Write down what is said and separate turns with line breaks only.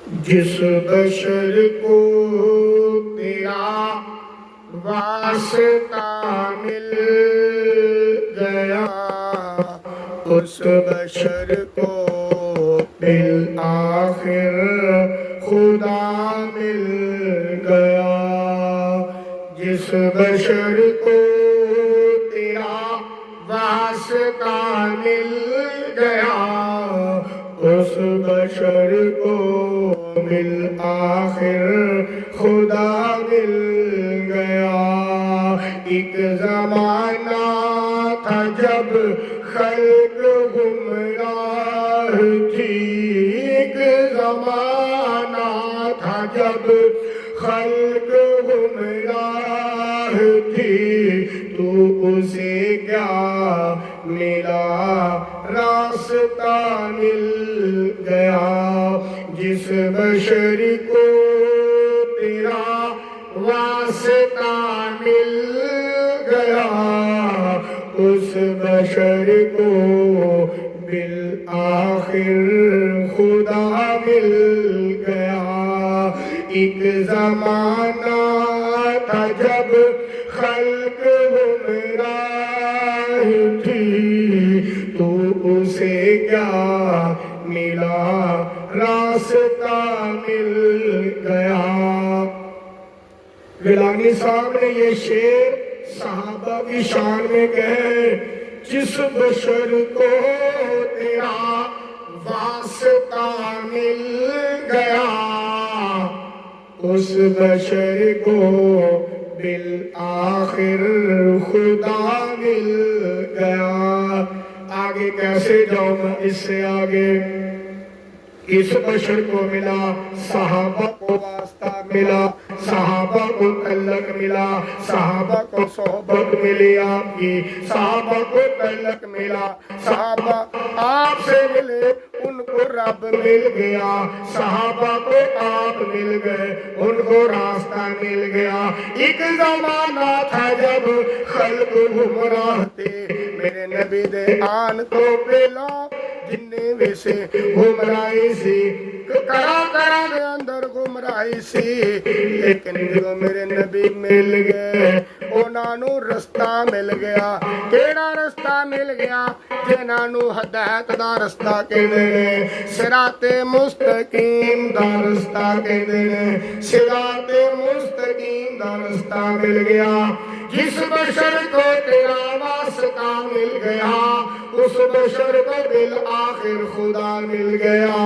جس بشر کو تیرا واسطہ مل گیا، اس بشر کو بالآخر خدا مل گیا۔ جس بشر کو تیرا واسطہ مل گیا، اس بشر کو بالآخر خدا مل گیا۔ ایک زمانہ تھا جب خلق گمراہ تھی، ایک زمانہ تھا جب خلق گمراہ تھی، تو اسے کیا ملا؟ راستہ مل گیا۔ جس بشر کو تیرا واسطہ مل گیا، اس بشر کو بالآخر خدا مل گیا۔ ایک زمانہ تھا جب خلق گمراہ تھی، تو اسے کیا ملا؟ راستہ مل گیا۔ گیلانی صاحب نے یہ شعر صحابہ کی شان میں کہے، جس بشر کو تیرا واسطہ مل گیا، اس بشر کو بالآخر خدا مل گیا۔ آگے کیسے جاؤں میں اس سے آگے؟ اس بشر کو ملا، صحابہ کو واسطہ ملا، صحابہ کو تعلق ملا، صحابہ کو صحبت ملی آپ کی، صحابہ کو تعلق ملا، صحابہ آپ سے ملے، ان کو رب مل گیا، صحابہ کو آپ مل گئے، ان کو راستہ مل گیا۔ ایک زمانہ تھا جب خلق گمراہ تھے، میرے نبی دے آن تو پہلا جنہیں میں سے گمراہی سی، کرا دے اندر گمراہی سی، لیکن جو میرے نبی مل گئے انہاں نوں رستہ مل گیا۔ کیڑا رستہ مل گیا؟ جنہاں نوں ہدایت دا رستہ کہندے نے، صراط مستقیم دا رستہ کہندے نے، صراط مستقیم دا رستہ مل گیا۔ جس بشر کو تیرا واسطہ مل گیا، اس بشر کو بالآخر خدا مل گیا۔